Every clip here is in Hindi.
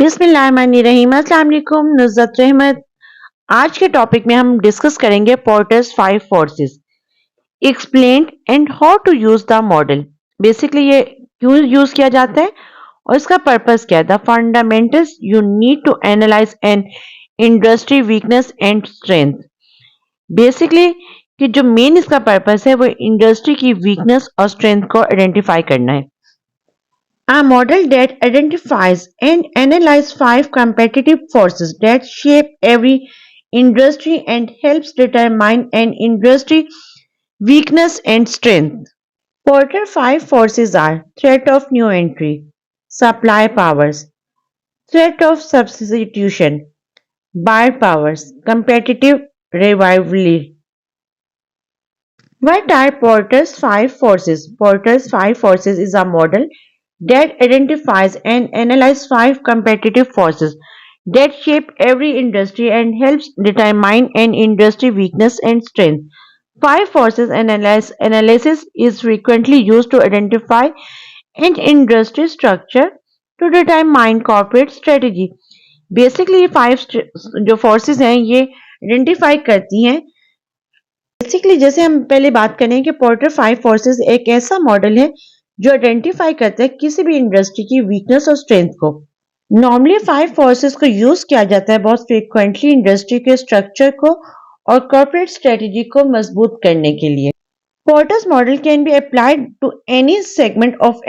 बिस्मिल्लाहिर्रहमानिर्रहीम। अस्सलाम वालेकुम। नुज़रत रहमत। आज के टॉपिक में हम डिस्कस करेंगे Porter's 5 forces, explained and how to use the model. Basically ये क्यों यूज किया जाता है और इसका पर्पस क्या है। The fundamentals you need to analyse an industry weakness and strength. Basically कि जो मेन इसका पर्पस है वो इंडस्ट्री की वीकनेस और स्ट्रेंथ को आइडेंटिफाई करना है। A model that identifies and analyzes 5 competitive forces that shape every industry and helps determine an industry weakness and strength. Porter 5 forces are threat of new entry, supply powers, threat of substitution, buyer powers, competitive rivalry. What are Porter's 5 forces? Porter's 5 forces is a model that identifies and analyzes 5 competitive forces that shape every industry and helps determine an industry weakness and strength. Five forces analysis is frequently used to identify an industry structure to determine corporate strategy. Basically ये फाइव जो फोर्सेस हैं ये आइडेंटिफाई करती हैं। बेसिकली जैसे हम पहले बात करें कि पोर्टर 5 फोर्सेस एक ऐसा मॉडल है जो आइडेंटिफाई करता है किसी भी इंडस्ट्री की वीकनेस और स्ट्रेंथ को। नॉर्मली 5 फोर्सेस को यूज किया जाता है बहुत फ्रीक्वेंटली इंडस्ट्री के स्ट्रक्चर को और कॉर्पोरेट स्ट्रेटजी को मजबूत करने के लिए। Porter's model can be applied to any segment of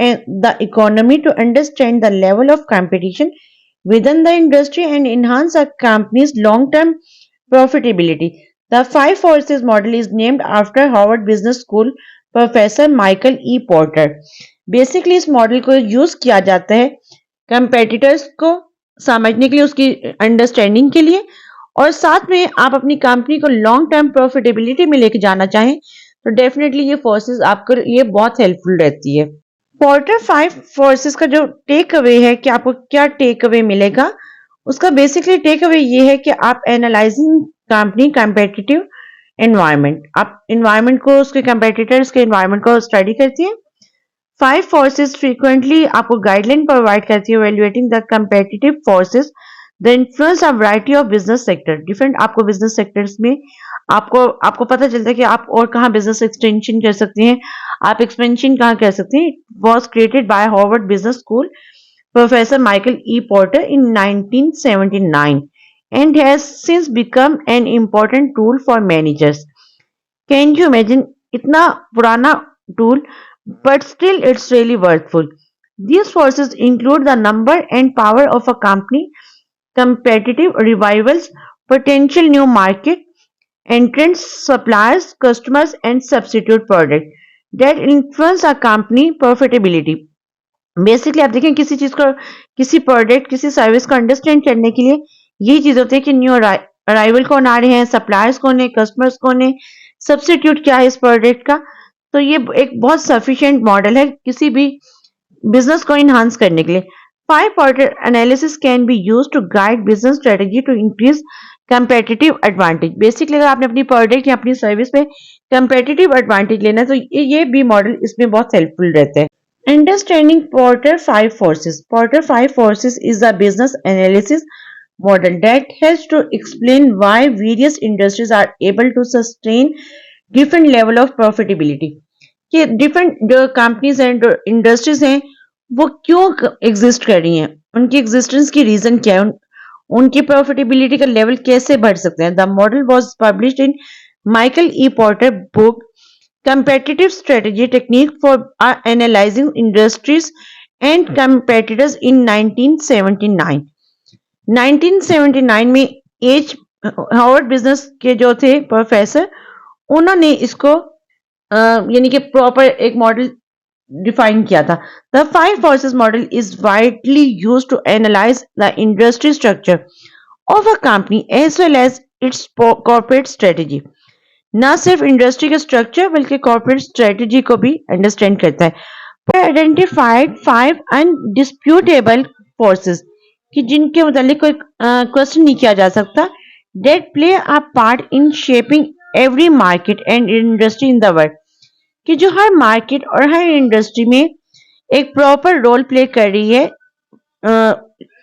the economy to understand the level of competition within the industry and enhance a company's long-term profitability. The 5 forces model is named after Harvard Business School professor Michael E porter. Basically इस मॉडल को यूज किया जाता है कंपेटिटर्स को समझने के लिए, उसकी अंडरस्टैंडिंग के लिए, और साथ में आप अपनी कंपनी को लॉन्ग टर्म प्रॉफिटेबिलिटी में लेके जाना चाहें तो डेफिनेटली ये फोर्सेस आपके लिए बहुत हेल्पफुल रहती है। पोर्टर 5 फोर्सेस का जो टेक अवे है कि आपको क्या टेक अवे मिलेगा, उसका बेसिकली टेक अवे ये है कि आप एनालाइजिंग कंपनी कंपेटिटिव एनवायरमेंट, आप एनवायरमेंट को, उसके कंपेटिटर्स के एनवायरमेंट को स्टडी करती है। 5 फोर्सेस फ्रीक्वेंटली आपको गाइडलाइन प्रोवाइड करती है evaluating the competitive forces the influence of variety of business sector. Different आपको बिजनेस सेक्टर्स में आपको पता चलता है कि आप और कहाँ बिजनेस एक्सटेंशन कर सकते हैं, आप एक्सपेंशन कहाँ कर सकते हैं। Was created by Harvard business school professor Michael E porter in 1979 and has since become an important tool for managers. Can you imagine इतना पुराना tool, but still it's really worthful. These forces include the number and power of a company, competitive revivals, potential new market entrants, suppliers, customers, and substitute product that influence a company profitability. Basically आप देखें किसी चीज को, किसी प्रोडक्ट, किसी सर्विस को अंडरस्टैंड करने के लिए ये चीज होती है कि न्यू अराइवल कौन आ रहे हैं, सप्लायर्स कौन है, कस्टमर्स कौन है, सब्सटीट्यूट क्या है इस प्रोडक्ट का। तो ये एक बहुत सफिशिएंट मॉडल है किसी भी बिजनेस को इनहांस करने के लिए। 5 Porter analysis can be use to guide business strategy to increase competitive advantage. Basically अगर आपने अपनी प्रोडक्ट या अपनी सर्विस में कंपेटिटिव एडवांटेज लेना है तो ये भी मॉडल इसमें बहुत हेल्पफुल रहता है। Understanding Porter 5 forces. Porter 5 forces is a business analysis model that helps to explain why various industries are able to sustain different level of profitability. कि different जो companies and industries हैं वो क्यों exist कर रही हैं, उनकी existence की reason क्या है, उनकी profitability का level कैसे बढ़ सकते हैं। The model was published in Michael E. Porter book Competitive Strategy Technique for Analyzing Industries and Competitors in 1979. 1979 में एच हार्वर्ड बिजनेस के जो थे प्रोफेसर, उन्होंने इसको यानी कि प्रॉपर एक मॉडल डिफाइन किया था। The 5 forces model is widely used to analyse the industry structure of a company as well as its corporate strategy. न सिर्फ इंडस्ट्री के स्ट्रक्चर बल्कि कॉर्पोरेट स्ट्रेटेजी को भी अंडरस्टैंड करता है। आइडेंटिफाइड 5 अनडिस्प्यूटेबल फोर्सेस कि जिनके मुतालिक कोई क्वेश्चन नहीं किया जा सकता, that play a part in shaping every market and industry in the world, कि जो हर मार्केट और हर इंडस्ट्री में एक प्रॉपर रोल प्ले कर रही है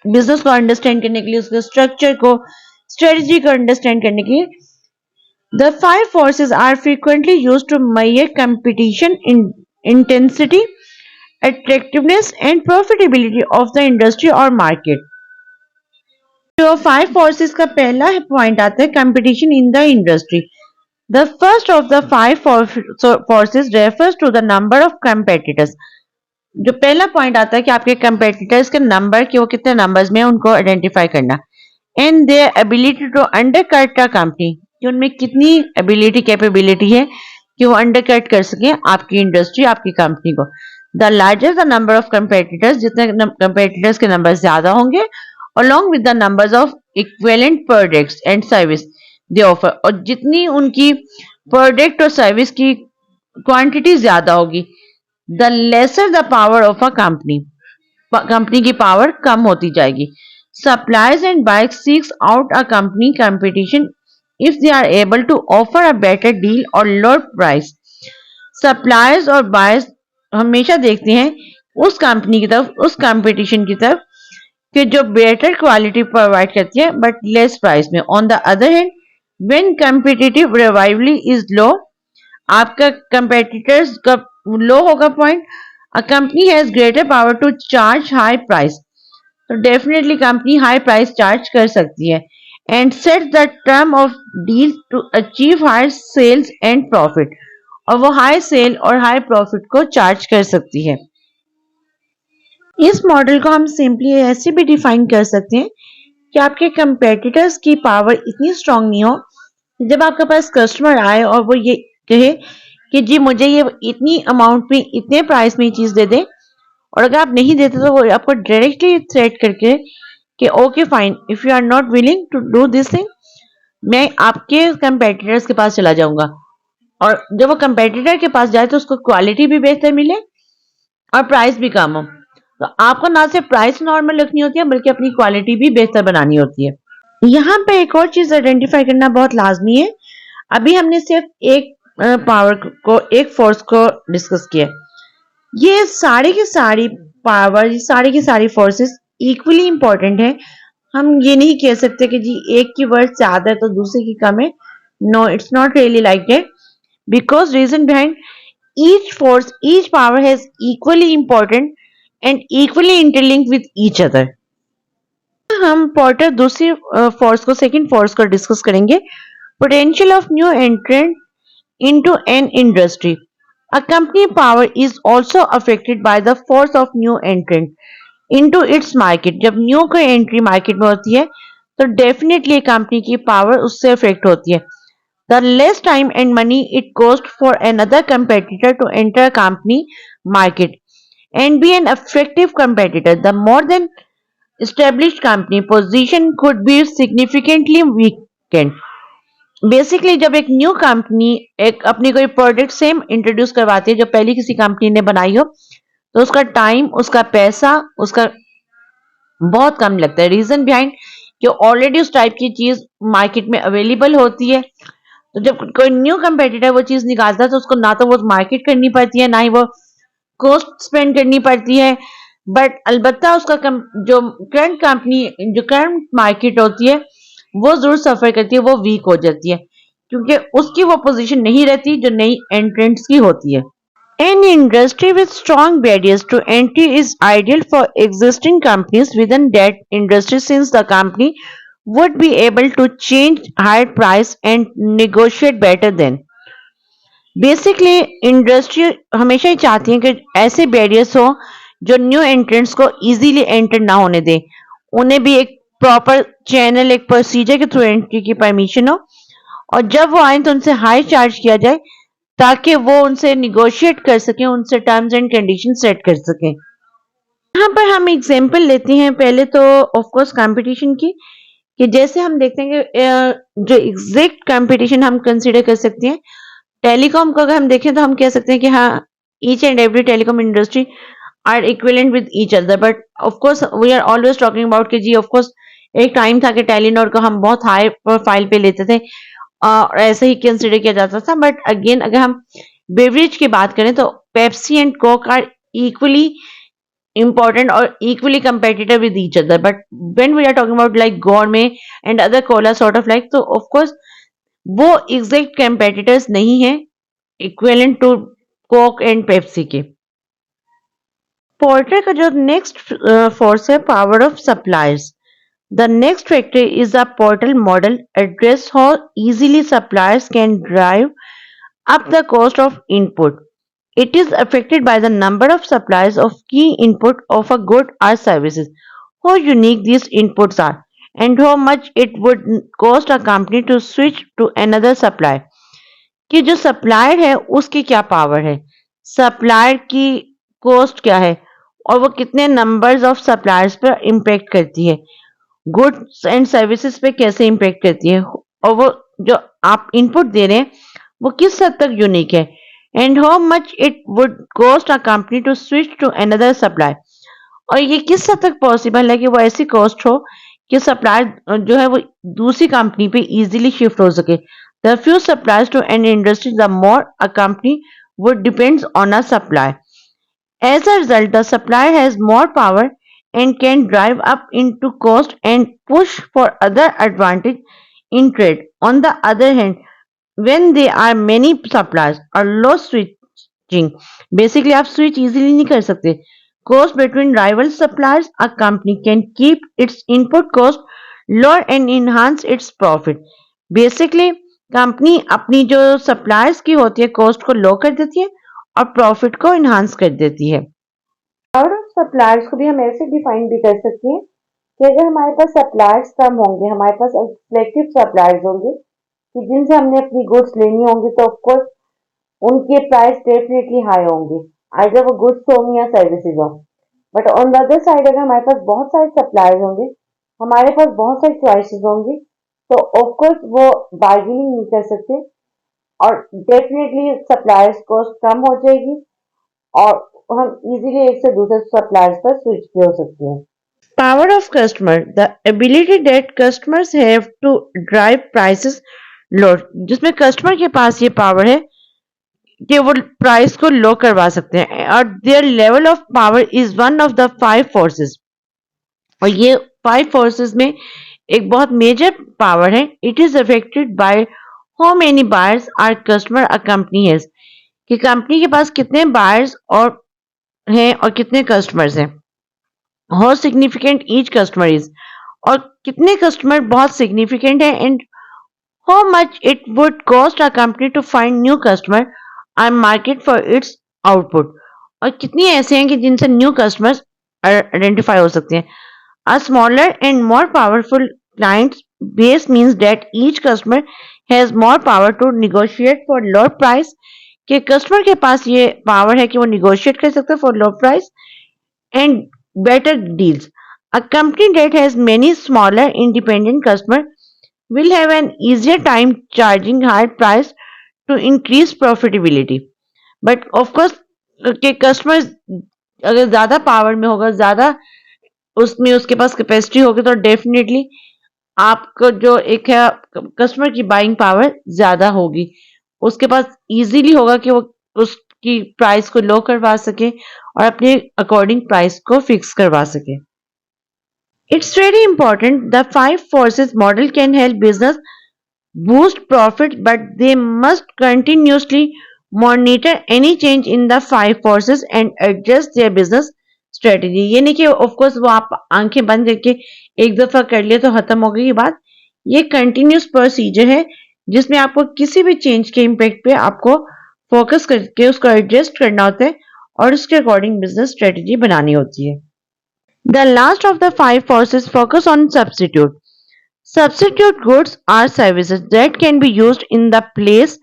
बिजनेस को अंडरस्टैंड करने के लिए, उसके स्ट्रक्चर को, स्ट्रेटजी को अंडरस्टैंड करने के लिए। The five forces are frequently used to measure competition in intensity, attractiveness and profitability of the industry or market। जो फाइव फोर्सेस का पहला पॉइंट आता है competition in the industry. The first of the five forces refers to the number of competitors. जो पहला पॉइंट आता है कि आपके कंपेटिटर्स के नंबर, कि वो कितने नंबर्स में, उनको आइडेंटिफाई करना। And their ability to undercut a company, कि उनमें कितनी एबिलिटी, कैपेबिलिटी है कि वो अंडरकट कर सके आपकी इंडस्ट्री, आपकी कंपनी को। The larger the number of competitors, जितने कंपेटिटर्स के नंबर ज्यादा होंगे, along with the numbers of equivalent products and service they offer, और जितनी उनकी प्रोडक्ट और सर्विस की क्वांटिटी ज्यादा होगी, the lesser the power of a company, company की पावर कम होती जाएगी। Suppliers and buyers seeks out a company competition if they are able to offer a better deal और लोअर प्राइस। सप्लायर्स और बायर्स हमेशा देखते हैं उस कंपनी की तरफ, उस कंपटीशन की तरफ कि जो बेटर क्वालिटी प्रोवाइड करती है बट लेस प्राइस में। On the other hand, when competitive rivalry is low, आपका कंपेटिटर्स का लो होगा point, a company has greater power to charge high price, तो definitely company high price charge कर सकती है। And set the term of deal to achieve high sales and profit, और वो हाई सेल और हाई प्रॉफिट को चार्ज कर सकती है। इस मॉडल को हम सिंपली ऐसे भी डिफाइन कर सकते हैं कि आपके कंपेटिटर्स की पावर इतनी स्ट्रांग नहीं हो, जब आपके पास कस्टमर आए और वो ये कहे कि जी मुझे ये इतनी अमाउंट में, इतने प्राइस में चीज दे दे, और अगर आप नहीं देते तो वो आपको डायरेक्टली थ्रेट करके कि okay fine, if you are not willing to do this thing, मैं आपके कंपेटिटर्स के पास चला जाऊंगा। और जब वो कंपेटिटर के पास जाए तो उसको क्वालिटी भी बेहतर मिले और प्राइस भी कम हो। तो आपको ना सिर्फ प्राइस नॉर्मल रखनी होती है, बल्कि अपनी क्वालिटी भी बेहतर बनानी होती है। यहाँ पे एक और चीज आइडेंटिफाई करना बहुत लाजमी है। अभी हमने सिर्फ एक पावर को, एक फोर्स को डिस्कस किया। ये सारी की सारी पावर, सारी की सारी फोर्सेस इक्वली इंपॉर्टेंट है। हम ये नहीं कह सकते कि जी एक की वर्थ ज्यादा है तो दूसरे की कम है। No, it's not really like that, because reason behind each force, each power has equally important and equally interlinked with each other। हम पोर्टर दूसरी फोर्स को, सेकंड फोर्स को डिस्कस करेंगे। Potential of new एंट्रेंट into an industry. A company power is also affected by the force of new एंट्रेंट into its market. जब न्यू कोई एंट्री मार्केट में होती है तो डेफिनेटली कंपनी की पावर उससे अफेक्ट होती है। The less time and money it costs for another competitor to enter a company market and be an effective competitor, the more than established company position could be significantly weakened। Basically जब एक न्यू कंपनी एक अपनी कोई प्रोडक्ट सेम इंट्रोड्यूस करवाती है जो पहले किसी कंपनी ने बनाई हो, तो उसका टाइम, उसका पैसा, उसका बहुत कम लगता है। रीजन बिहाइंड कि ऑलरेडी उस टाइप की चीज मार्केट में अवेलेबल होती है। तो जब कोई न्यू कंपेटिटर वो चीज निकालता है तो उसको ना तो वो मार्केट करनी पड़ती है, ना ही वो कॉस्ट स्पेंड करनी पड़ती है। बट अलबत्ता उसका जो करंट कंपनी, जो करंट मार्केट होती है, वो जरूर सफर करती है, वो वीक हो जाती है, क्योंकि उसकी वो पोजीशन नहीं रहती जो नई एंट्रेंट्स की होती है। An industry with strong barriers to entry is ideal for existing companies within that industry, since the company would be able to change higher price and negotiate better than। Basically industry हमेशा ही चाहती है कि ऐसे बैरियर्स हो जो न्यू एंट्रेंट्स को इजीली एंटर ना होने दे। उन्हें भी एक प्रॉपर चैनल, एक प्रोसीजर के थ्रू एंट्री की परमिशन हो, और जब वो आए तो उनसे हाई चार्ज किया जाए ताकि वो उनसे निगोशिएट कर सकें, उनसे टर्म्स एंड कंडीशन सेट कर सकें। यहाँ पर हम एग्जांपल लेते हैं पहले तो ऑफ कोर्स कंपटीशन की, कि जैसे हम देखते हैं कि जो एग्जैक्ट कंपटीशन हम कंसीडर कर सकते हैं, टेलीकॉम को अगर हम देखें तो हम कह सकते हैं कि हाँ, each and every telecom industry are equivalent with each other, but of course we are always talking about कि जी ऑफ कोर्स एक टाइम था कि टेलीनॉर को हम बहुत हाई प्रोफाइल पे लेते थे और ऐसे ही कंसीडर किया जाता था। बट अगेन अगर हम बेवरेज की बात करें तो Pepsi and Coke are equally important or equally competitive with each other. But when we are talking about like gourmet and other cola sort of like, so of course वो एग्जैक्ट competitors नहीं है equivalent to Coke and Pepsi के। पोर्टर का जो नेक्स्ट फोर्स है power of suppliers. The next factor is the portal model address how easily suppliers can drive up the cost of input. It is affected by the number of suppliers of key input of a good or services, how unique these inputs are, and how much it would cost a company to switch to another supplier. कि जो सप्लायर है उसकी क्या पावर है, सप्लायर की कॉस्ट क्या है, और वो कितने नंबर्स ऑफ सप्लायर्स पर इम्पेक्ट करती है, गुड्स एंड सर्विसेज पे कैसे इम्पेक्ट करती है, और वो जो आप इनपुट दे रहे हैं वो किस हद तक यूनिक है, and how much it would cost a company to switch to another supply. और ये किस हद तक पॉसिबल है कि वो ऐसी कॉस्ट हो कि सप्लायर जो है वो दूसरी कंपनी पे इजीली शिफ्ट हो सके। The few suppliers to an industry the more a company would depends on a supply. As a result, the supplier has more power and can drive up into cost and push for other advantage in trade. On the other hand, when there are many suppliers or low switching, basically आप switch easily नहीं कर सकते, cost between rival suppliers, a company can keep its input cost lower and enhance its profit. Basically company अपनी जो सप्लायर्स की होती है कॉस्ट को लो कर देती है और प्रॉफिट को इनहांस कर देती है। पावर ऑफ सप्लायर्स को भी हम ऐसे डिफाइन भी कर सकते हैं कि अगर हमारे पास सप्लायर्स कम होंगे, हमारे पास सिलेक्टिव सप्लायर्स होंगे कि जिनसे हमने अपनी गुड्स लेनी होंगी, तो ऑफकोर्स उनके प्राइस डेफिनेटली हाई होंगे, आइदर वो गुड्स होंगे या सर्विसेज हो। But on the other side अगर हमारे पास बहुत सारे सप्लायर्स होंगे, हमारे पास बहुत सारी चॉइसेस होंगी, तो ऑफकोर्स वो बार्गेनिंग नहीं कर सकते और डेफिनेटली सप्लायर्स कॉस्ट कम हो जाएगी और हम इजीली एक से दूसरे सप्लायर्स पर स्विच भी हो सकते हैं। Power of customer, the ability that customers have to drive prices low, जिसमें कस्टमर के पास ये पावर है कि वो प्राइस को लो करवा सकते हैं, और their level of power is one of the 5 forces. और ये 5 फोर्सेस में एक बहुत मेजर पावर है। It is affected by how many buyers or customer a company has, कि कंपनी के पास कितने बायर्स और हैं और कितने कस्टमर्स हैं, how significant each customer is, और कितने कस्टमर बहुत सिग्निफिकेंट है, and how much it would cost a company to find new customer और मार्केट फॉर इट्स आउटपुट, और कितनी ऐसे हैं कि जिनसे न्यू कस्टमर्स आइडेंटिफाई हो सकते हैं। A smaller and more powerful client base means that each customer has more power to negotiate for lower price, कि कस्टमर के पास ये पावर है कि वो निगोशिएट कर सकते हैं for low price and better deals. A company that has many smaller independent customer will have an easier time charging higher price to increase profitability. But of course के कस्टमर अगर ज्यादा पावर में होगा, ज्यादा उसमें उसके पास कैपेसिटी होगी, तो डेफिनेटली आपको जो एक है कस्टमर की बाइंग पावर ज्यादा होगी, उसके पास इजीली होगा कि वो उसकी प्राइस को लो करवा सके और अपने अकॉर्डिंग प्राइस को फिक्स करवा सके। It's very important. The 5 forces model can help business boost profit, but they must continuously monitor any change in the 5 forces and adjust their business strategy. ये नहीं कि ऑफ कोर्स वो आप आंखें बंद करके एक दफा कर लिया तो खत्म हो गई ये बात। ये कंटिन्यूस प्रोसीजर है जिसमें आपको किसी भी चेंज के इम्पैक्ट पे आपको फोकस करके उसको एडजस्ट करना होता है और उसके अकॉर्डिंग बिजनेस स्ट्रेटेजी बनानी होती है। The last of the 5 forces focus on substitute. Substitute goods or services that can be used in the place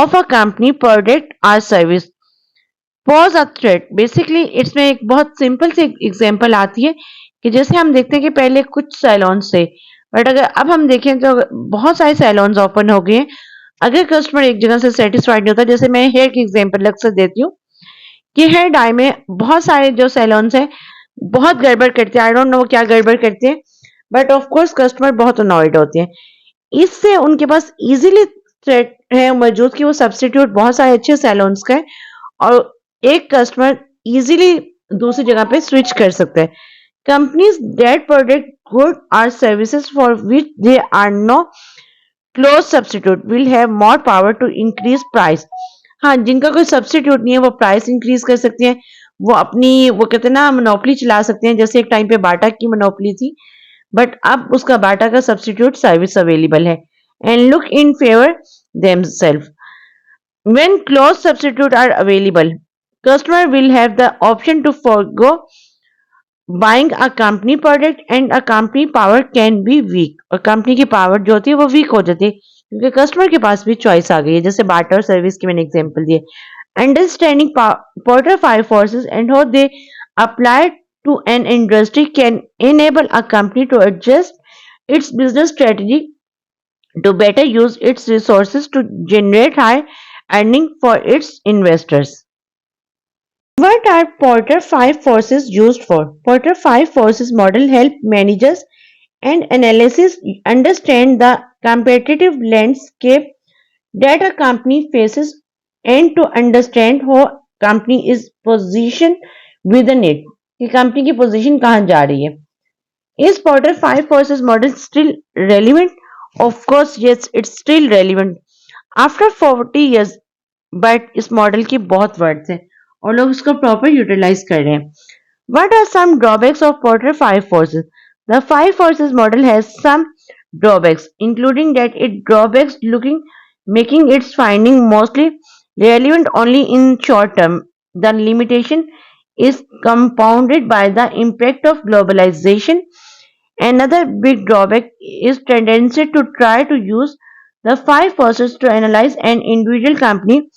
of a company product or service. Pose a threat. Basically, इसमें एक बहुत सिंपल सी एग्जांपल आती है कि जैसे हम देखते हैं कि पहले कुछ सैलून्स थे, बट अगर अब हम देखें तो बहुत सारे सैलून्स ओपन हो गए हैं। अगर कस्टमर एक जगह से सेटिस्फाइड नहीं होता, जैसे मैं हेयर की एग्जांपल अक्सर देती हूँ कि हेयर डाई में बहुत सारे जो सैलून्स हैं बहुत गड़बड़ करते हैं, आई डोंट नो क्या गड़बड़ करते हैं, बट ऑफ कोर्स कस्टमर बहुत अनॉयड होते हैं। इससे उनके पास इजीली थ्रेट है मौजूद कि वो सब्स्टिट्यूट बहुत सारे अच्छे सैलून्स का है और एक कस्टमर इजीली दूसरी जगह पे स्विच कर सकते हैं। Companies that product goods or services for which there are no close substitute will have more power to increase price. हाँ, जिनका कोई सब्सिट्यूट नहीं है वो प्राइस इंक्रीज कर सकते हैं। वो अपनी वो कहते हैं ना मोनोपोली चला सकते हैं। जैसे एक टाइम पे बाटा की मोनोपोली थी, बट अब उसका बाटा का सब्सिट्यूट सर्विस अवेलेबल है। And look in favour themselves. When close substitutes are available, customer will have the option to forego buying a company product and a company power can be weak. और कंपनी की पावर जो होती है वो वीक हो जाती है क्योंकि कस्टमर के पास भी चॉइस आ गई है। जैसे बाटा और सर्विस की मैंने एग्जांपल दिए। Understanding Porter five forces and how they apply to an industry can enable a company to adjust its business strategy to better use its resources to generate high earning for its investors. What are Porter five forces used for? Porter five forces model help managers and analysts understand the competitive landscape that a company faces and to understand how company is positioned within it. कि कंपनी की पोजीशन कहाँ जा रही है. Is Porter five forces model still relevant? Of course, yes, it's still relevant. After 40 years, but इस मॉडल की बहुत वर्ड्स हैं और लोग इसको प्रॉपर यूटिलाइज कर रहे हैं. What are some drawbacks of Porter five forces? The five forces model has some drawbacks, including that it drawbacks looking making its finding mostly relevant only in short term. The limitation is compounded by the impact of globalization. Another big drawback is tendency to try to use the five forces to analyze an individual company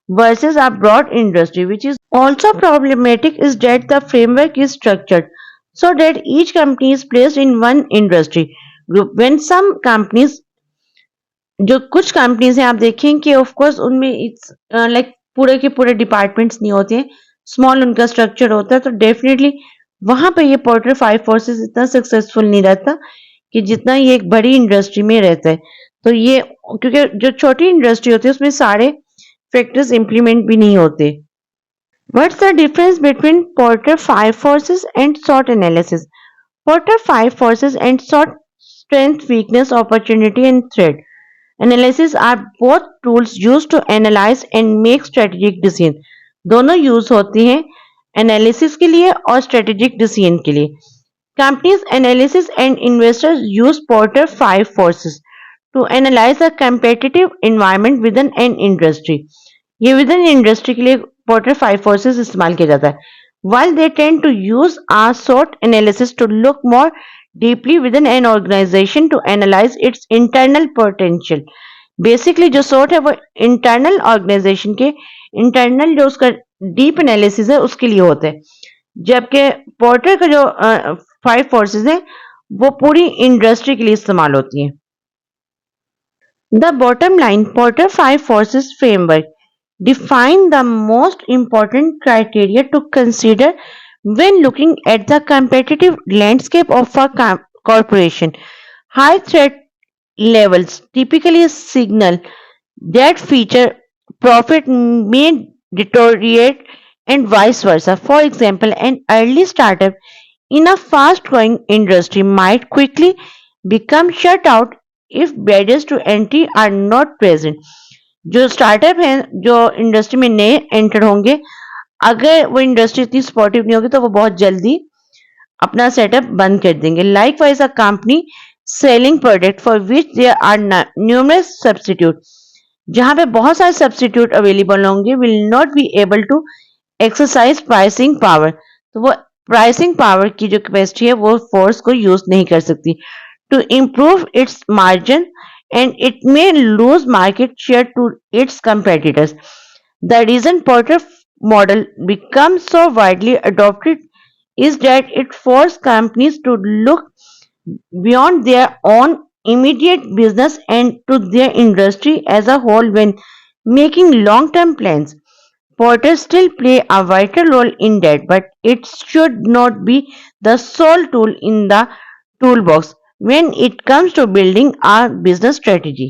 versus a broad industry, which is also problematic, is that the framework is structured so that each company is placed in one industry group. When some companies, जो कुछ कंपनीज हैं आप देखें कि ऑफ कोर्स उनमें इट्स लाइक पूरे के पूरे डिपार्टमेंट्स नहीं होते हैं, स्मॉल उनका स्ट्रक्चर होता है, तो डेफिनेटली वहां पे ये पोर्टर फाइव फोर्सेस इतना सक्सेसफुल नहीं रहता कि जितना ये एक बड़ी इंडस्ट्री में रहता है. तो ये क्योंकि जो छोटी इंडस्ट्री होती है उसमें सारे फैक्टर्स इंप्लीमेंट भी नहीं होते. What's the difference between Porter five forces and SWOT analysis? Porter five forces and SWOT strength, weakness, opportunity, and threat analysis are both tools used to analyze and make strategic decision. दोनों यूज होती हैं एनालिसिस के लिए और स्ट्रेटेजिक डिसीजन के लिए. Companies analysis and investors use Porter five forces to analyze a competitive environment within an industry. ये विद इन इंडस्ट्री के लिए पोर्टर फाइव फोर्सेस इस्तेमाल किया जाता है. While they tend to use a SWOT analysis to look more deeply within an organization to analyze its internal potential. Basically जो SWOT है वो इंटरनल ऑर्गेनाइजेशन के इंटरनल जो उसका डीप एनालिसिस है उसके लिए होता है, जबकि पोर्टर का जो फाइव फोर्सेस है वो पूरी इंडस्ट्री के लिए इस्तेमाल होती हैं. The bottom line Porter five forces framework define the most important criteria to consider when looking at the competitive landscape of a corporation. High threat levels typically signal that future profit may deteriorate and vice versa. For example, an early startup in a fast growing industry might quickly become shut out if barriers to entry are not present. जो स्टार्टअप हैं जो इंडस्ट्री में नए एंटर होंगे, अगर वो इंडस्ट्री इतनी सपोर्टिव नहीं होगी तो वो बहुत जल्दी अपना सेटअप बंद कर देंगे. Likewise a company selling product for which there are numerous substitute, जहां पे बहुत सारे सब्स्टिट्यूट अवेलेबल होंगे, will not be able to exercise pricing power. तो वो प्राइसिंग पावर की जो कैपेसिटी है वो फोर्स को यूज नहीं कर सकती to improve its margin and it may lose market share to its competitors. The reason Porter model becomes so widely adopted is that it forces companies to look beyond their own immediate business and to their industry as a whole when making long-term plans. Porter still play a vital role in that, but it should not be the sole tool in the toolbox when it comes to building our business strategy.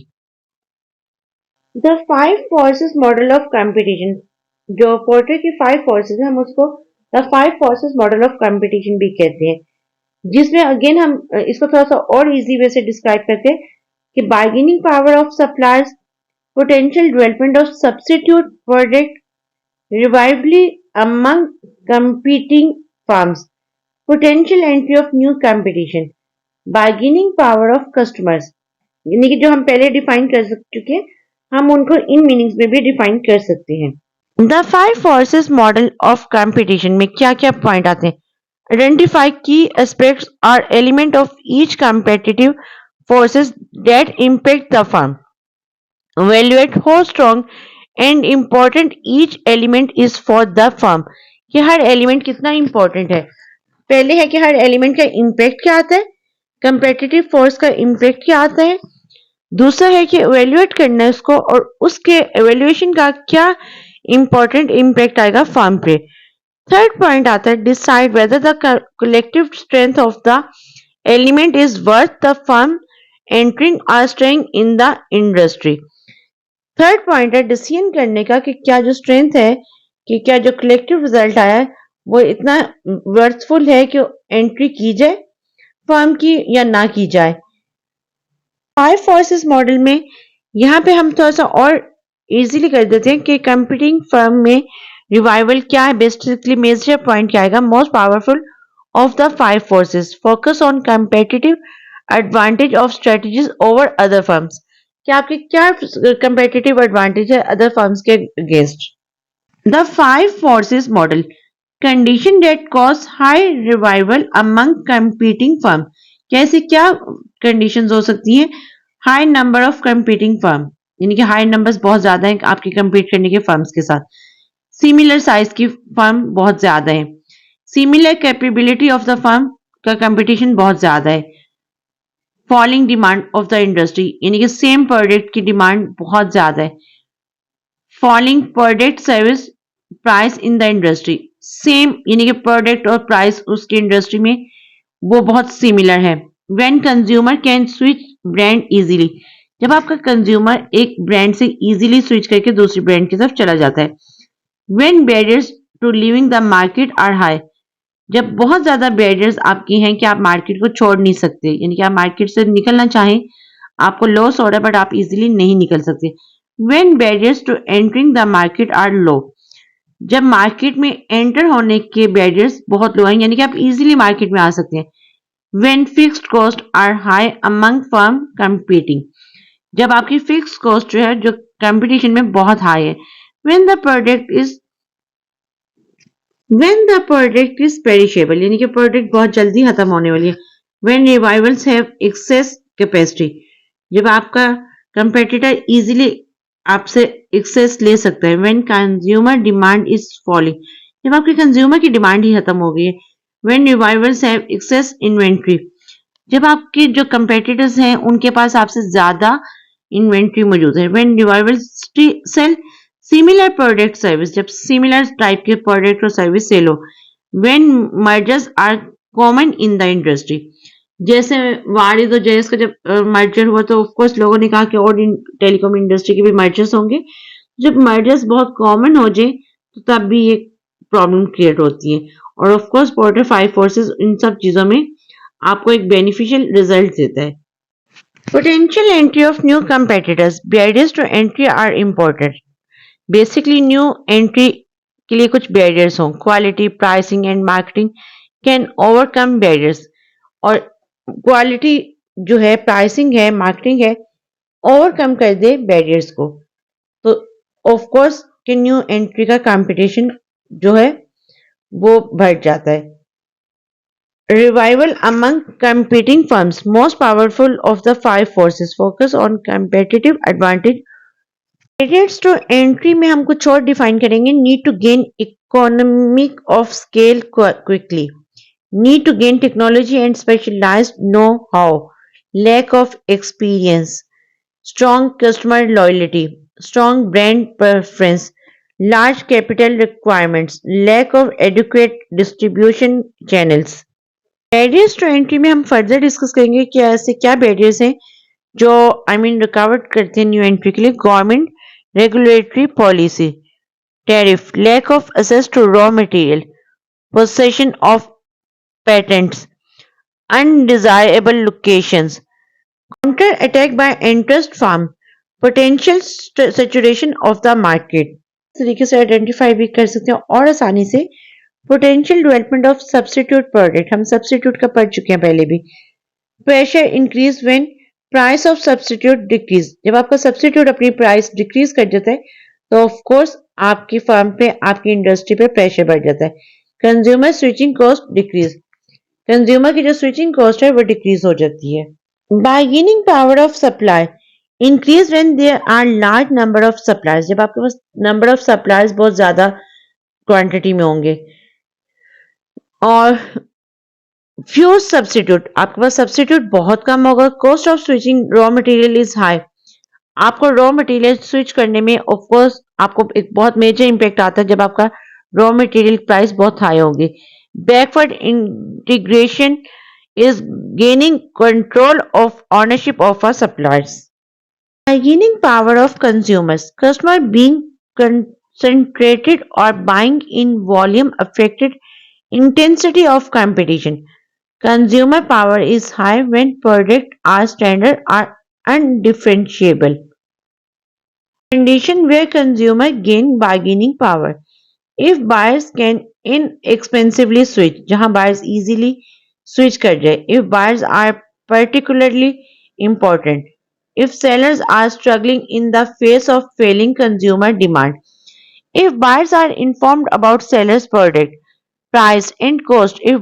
The five forces model of competition, जो पोर्टर की फाइव फोर्सेस है हम उसको the 5 forces model of competition भी कहते हैं, जिसमें अगेन हम इसको थोड़ा सा और इजी वे से डिस्क्राइब करते हैं कि bargaining power of suppliers, potential development of substitute product, rivalry among competing firms, potential entry of new competition, bargaining power of customers। यानी कि जो हम पहले डिफाइन कर चुके हैं, हम उनको इन मीनिंग्स में भी डिफाइन कर सकते हैं। The 5 forces model of competition में क्या क्या पॉइंट आते हैं? आइडेंटिफाई की एस्पेक्ट्स और element of each competitive forces that impact the firm, evaluate how strong and important each element is for the firm, कि हर एलिमेंट कितना इंपॉर्टेंट है। पहले है कि हर एलिमेंट का इम्पैक्ट क्या आता है, कंपेटिटिव फोर्स का इम्पैक्ट क्या आता है। दूसरा है कि एवेल्युएट करना है उसको, और उसके एवेल्युएशन का क्या इंपॉर्टेंट इम्पैक्ट आएगा फर्म पे। थर्ड पॉइंट आता है decide whether the collective strength of the element is worth the firm entering और staying in the industry. Third point है डिसीजन करने का कि क्या जो स्ट्रेंथ है, कि क्या जो कलेक्टिव रिजल्ट आया है वो इतना वर्थफुल है कि एंट्री की जाए फर्म की या ना की जाए। 5 फोर्सेस मॉडल में यहाँ पे हम थोड़ा सा और इजीली कर देते हैं कि कंपीटिंग फर्म में रिवाइवल क्या है। बेसिकली मेजर पॉइंट क्या आएगा, most powerful of the 5 forces focus on competitive advantage of strategies over other firms, कि आपके क्या कंपेटिटिव एडवांटेज है अदर फर्म्स के against. The 5 forces model condition date cause high revival among competing firm, कैसे क्या कंडीशंस हो सकती हैं? High number of competing firm, यानी कि हाई नंबर्स बहुत ज्यादा हैं आपके कंपीट करने के फर्म्स के साथ। सिमिलर साइज की फर्म बहुत ज्यादा है। Similar capability of the firm का कंपटीशन बहुत ज्यादा है। Falling demand of the industry, यानी कि सेम प्रोडक्ट की डिमांड बहुत ज्यादा है। Falling product service price in the industry, same यानी कि प्रोडक्ट और प्राइस उसकी इंडस्ट्री में वो बहुत सिमिलर है। When consumer can switch brand easily, जब आपका कंज्यूमर एक ब्रांड से इजीली स्विच करके दूसरी ब्रांड की तरफ चला जाता है। When barriers to living the market are high, जब बहुत ज्यादा बैरियर्स आपकी हैं कि आप मार्केट को छोड़ नहीं सकते, यानी कि आप मार्केट से निकलना चाहें, आपको लॉस हो रहा है बट आप इजीली नहीं निकल सकते। When barriers to entering the market are low, जब मार्केट में एंटर होने के बैरियर्स बहुत लो हैं, यानी कि आप इजीली मार्केट में आ सकते हैं। When fixed cost are high among firm competing, जब आपकी फिक्स्ड कॉस्ट जो है जो कंपटीशन में बहुत हाई है। When the product is perishable, यानी कि प्रोडक्ट बहुत जल्दी खत्म होने वाली है। When revivals have access capacity, जब आपका कंपेटिटर इजीली आपसे एक्सेस ले सकता है। When consumer demand is falling, जब आपके कंज्यूमर की डिमांड ही खत्म हो गई है। When revivals have access inventory, जब आपके जो कंपेटिटर्स हैं उनके पास आपसे ज्यादा इन्वेंट्री मौजूद है। When rivals sell similar product service, जब सिमिलर टाइप के प्रोडक्ट और सर्विस सेल हो। When mergers are common in the industry, जैसे वारिस और जेएस का जब मर्जर हुआ तो ऑफकोर्स लोगों ने कहा कि और टेलीकॉम इंडस्ट्री के भी मर्जर्स होंगे। जब मर्जर्स बहुत कॉमन हो जाए तो तब भी एक प्रॉब्लम क्रिएट होती है। और ऑफकोर्स पोर्टर 5 फोर्सेस इन सब चीजों में आपको एक बेनिफिशियल रिजल्ट देता है। Potential entry of new competitors, barriers to entry are important. Basically new entry के लिए कुछ बैरियर्स हों, quality, pricing and marketing can overcome barriers, और क्वालिटी जो है, प्राइसिंग है, मार्केटिंग है, ओवरकम कर दे बैरियर्स को, तो ऑफ कोर्स कि न्यू एंट्री का कंपटीशन जो है वो बढ़ जाता है। Revival among competing firms, most powerful of the 5 forces focus on competitive advantage. Barriers to entry में हम कुछ और डिफाइन करेंगे। Need to gain economic of scale quickly, need to gain technology and specialized know-how, lack of experience, strong customer loyalty, strong brand preference, large capital requirements, lack of adequate distribution channels। Barriers to entry में हम फर्दर डिस्कस करेंगे कि ऐसे क्या बैरियर्स हैं जो रुकावट करते हैं न्यू एंट्री के लिए। Government regulatory policy, tariff, lack of access to raw material, possession of patents, undesirable locations, counter attack by interest firm, potential saturation of the market. इस तरीके से आइडेंटिफाई भी कर सकते हैं और आसानी से potential development of substitute product, हम सब्स्टिट्यूट का पढ़ चुके हैं पहले भी। Pressure increase when price of substitute decrease, जब आपका सब्स्टिट्यूट अपनी प्राइस डिक्रीज कर देता है तो ऑफ कोर्स आपकी फर्म पे, आपकी इंडस्ट्री पे प्रेशर बढ़ जाता है। Consumer switching cost decrease, consumer की जो स्विचिंग कॉस्ट है वो डिक्रीज हो जाती है। Bargaining power of supply increase when there are large number of suppliers, जब आपके पास नंबर ऑफ सप्लायर्स बहुत ज्यादा क्वांटिटी में होंगे। और फ्यू सब्स्टिट्यूट, आपके पास सब्स्टिट्यूट बहुत कम होगा। Cost of switching raw material is high, आपको रॉ मटेरियल स्विच करने में ऑफ कोर्स आपको एक बहुत मेजर इंपैक्ट आता है जब आपका रॉ मटेरियल प्राइस बहुत हाई होगी। Backward integration is gaining control of ownership of our suppliers. Bargaining power of consumers. Customer being concentrated or buying in volume affected intensity of competition. Consumer power is high when products are standard or undifferentiable. Condition where consumer gain bargaining power. If buyers can inexpensively switch, जहां buyers easily switch कर जाए, if buyers are particularly important, if sellers are struggling in the face of failing consumer demand, if buyers are informed about sellers' product, price and cost, if